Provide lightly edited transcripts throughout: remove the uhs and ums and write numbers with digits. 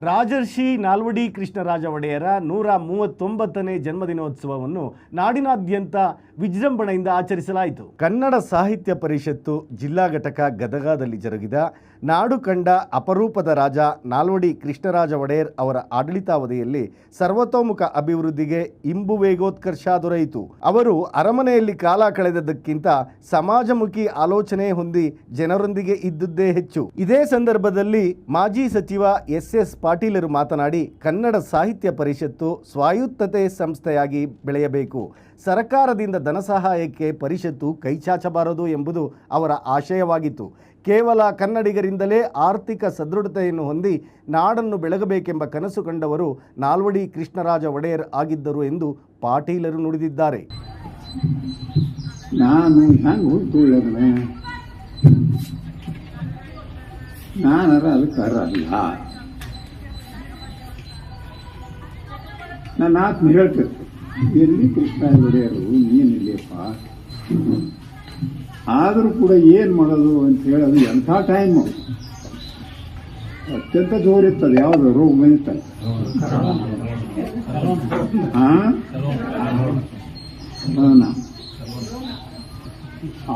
ರಾಜರ್ಷಿ ನಾಲ್ವಡಿ ಕೃಷ್ಣರಾಜ ಒಡೆಯರ 139ನೇ ಜನ್ಮದಿನೋತ್ಸವವನ್ನು ನಾಡಿನಾದ್ಯಂತ ವಿಜೃಂಭಣೆಯಿಂದ ಆಚರಿಸಲಾಯಿತು. ಕನ್ನಡ ಸಾಹಿತ್ಯ ಪರಿಷತ್ತು ಜಿಲ್ಲಾ ಘಟಕ ಗದಗದಲ್ಲಿ ಜರುಗಿದ ನಾಡು ಕಂಡ ಅಪರೂಪದ ರಾಜ ನಾಲ್ವಡಿ ಕೃಷ್ಣರಾಜ ಒಡೆಯರ್ ಅವರ ಆಡಳಿತಾವಧಿಯಲ್ಲಿ ಸರ್ವತೋಮುಖ ಅಭಿವೃದ್ಧಿಗೆ ಇಂಬು ವೇಗೋತ್ಕರ್ಷ ದೊರೆಯಿತು. ಅವರು ಅರಮನೆಯಲ್ಲಿ ಕಾಲ ಕಳೆದದ್ದಕ್ಕಿಂತ ಸಮಾಜಮುಖಿ ಆಲೋಚನೆ ಹೊಂದಿ ಜನರೊಂದಿಗೆ ಇದ್ದುದೇ ಹೆಚ್ಚು. ಇದೇ ಸಂದರ್ಭದಲ್ಲಿ ಮಾಜಿ ಸಚಿವ ಎಸ್ ಪಾಟೀಲರು ಮಾತನಾಡಿ, ಕನ್ನಡ ಸಾಹಿತ್ಯ ಪರಿಷತ್ತು ಸ್ವಾಯತ್ತತೆ ಸಂಸ್ಥೆಯಾಗಿ ಬೆಳೆಯಬೇಕು, ಸರ್ಕಾರದಿಂದ ಧನಸಹಾಯಕ್ಕೆ ಪರಿಷತ್ತು ಕೈಚಾಚಬಾರದು ಎಂಬುದು ಅವರ ಆಶಯವಾಗಿತ್ತು. ಕೇವಲ ಕನ್ನಡಿಗರಿಂದಲೇ ಆರ್ಥಿಕ ಸದೃಢತೆಯನ್ನು ಹೊಂದಿ ನಾಡನ್ನು ಬೆಳಗಬೇಕೆಂಬ ಕನಸು ಕಂಡವರು ನಾಲ್ವಡಿ ಕೃಷ್ಣರಾಜ ಒಡೆಯರ್ ಆಗಿದ್ದರು ಎಂದು ಪಾಟೀಲರು ನುಡಿದಿದ್ದಾರೆ. ನಾನು ನಾನು ಆತ್ಮ ಹೇಳ್ತಿರ್ತೆ, ಎಲ್ಲಿ ಕೃಷ್ಣರಾಜ ಒಡೆಯರು ನೀನಿಲ್ಲಪ್ಪ, ಆದರೂ ಕೂಡ ಏನು ಮಾಡೋದು ಅಂತ ಹೇಳೋದು ಎಂಥ ಟೈಮು ಅತ್ಯಂತ ಜೋರಿರ್ತದೆ. ಯಾವುದು ರೋಗ ಬಂದಿರ್ತದೆ,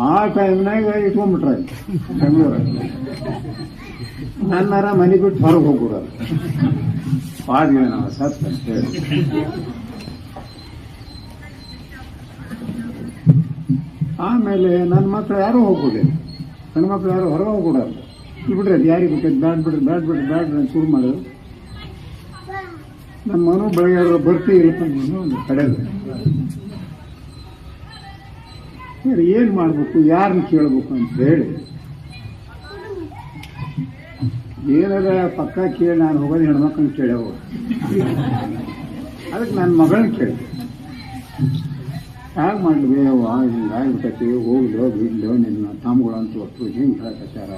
ಆ ಟೈಮ್ನಾಗ ಇಟ್ಕೊಂಡ್ಬಿಟ್ರೆ ಬೆಂಗಳೂರಲ್ಲಿ ನನ್ನಾರ ಮನೆ ಬಿಟ್ಟು ಹೊರಗೆ ಹೋಗ್ಬಿಡೋದು ಪಾಡ್ಗೆ ನಾವು ಸತ್ ಅಂತ ಹೇಳಿ. ಆಮೇಲೆ ನನ್ನ ಮಕ್ಕಳು ಯಾರೂ ಹೋಗ್ಬಿಡಿಲ್ಲ, ನನ್ನ ಮಕ್ಕಳು ಯಾರು ಹೊರಗೆ ಹೋಗ್ಬಿಡೋದು, ಬಿಡ್ರಿ ಅದು ಯಾರಿಗೆ ಬೇಕಾದ ಬ್ಯಾಡ್ಬಿಡ್ರಿ ಅಂತ ಶುರು ಮಾಡೋದು. ನಮ್ಮ ಮನು ಬೆಳಗ್ಗೆ ಬರ್ತೀವಿ ಇಲ್ಲಪ್ಪ ನೀನು ಒಂದು ಕಡೆದು ಏನು ಮಾಡಬೇಕು, ಯಾರನ್ನ ಕೇಳಬೇಕು ಅಂತ ಹೇಳಿ ಏನಾರ ಪಕ್ಕ ಕೇಳಿ ನಾನು ಹೋಗೋದು ಹೆಣ್ಮಕ್ಳನ್ನ ಕೇಳಿ ಹೋಗೋದು. ಅದಕ್ಕೆ ನನ್ನ ಮಗಳನ್ನ ಕೇಳಿ ಹೇಗೆ ಮಾಡಲಿ, ಹಿಂಗಾಗ್ಬಿಟ್ಟೈತಿ, ಹೋಗ್ಲೋ ಬಿಡ್ಲೋ ನಿನ್ನ ತಮ್ಮಗಳು ಅಂತ ಒಟ್ಟು ಹಿಂಗೆ ಹೇಳಕತ್ತಾರ,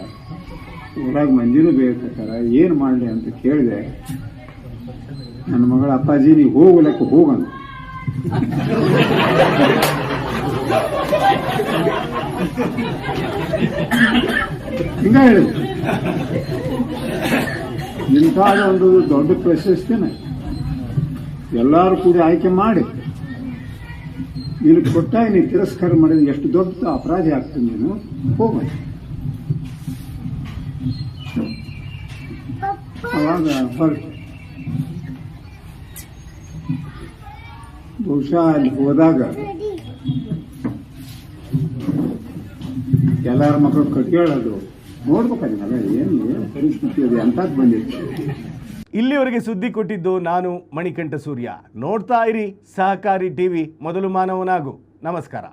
ಊರಾಗ ಮಂದಿನೂ ಬೇಕತ್ತಾರ, ಏನು ಮಾಡಲಿ ಅಂತ ಕೇಳಿದೆ. ನನ್ನ ಮಗಳ ಅಪ್ಪಾಜಿ ನೀವು ಹೋಗ್ಲಕ್ಕ ಹೋಗಂತ. ಹಿಂಗ ಹೇಳಿದ್ರು. ಇಂಥಾದ ಒಂದು ದೊಡ್ಡ ಪ್ರಶಸ್ತಿನ ಎಲ್ಲರೂ ಕೂಡ ಆಯ್ಕೆ ಮಾಡಿ ನೀನು ಕೊಟ್ಟಾಗ ನೀನು ತಿರಸ್ಕಾರ ಮಾಡಿದ್ರೆ ಎಷ್ಟು ದೊಡ್ಡ ಅಪರಾಧಿ ಆಗ್ತದೆ. ನೀನು ಹೋಗ. ಅವಾಗ ಹೊರಟು ಬಹುಶಃ ಅಲ್ಲಿ ಹೋದಾಗ ಎಲ್ಲರ ಮಕ್ಕಳು ಕೇಳೋದು ನೋಡ್ಬೇಕಾದ್ರೆ ಮಗ ಏನು ಪರಿಸ್ಥಿತಿ ಅದು ಎಂಥದ್ದು ಬಂದಿತ್ತು. ಇಲ್ಲಿವರೆಗೆ ಸುದ್ದಿ ಕೊಟ್ಟಿದ್ದು ನಾನು ಮಣಿಕಂಠ ಸೂರ್ಯ. ನೋಡ್ತಾ ಇರಿ ಸಹಕಾರಿ ಟಿವಿ, ಮೊದಲು ಮಾನವನಾಗು. ನಮಸ್ಕಾರ.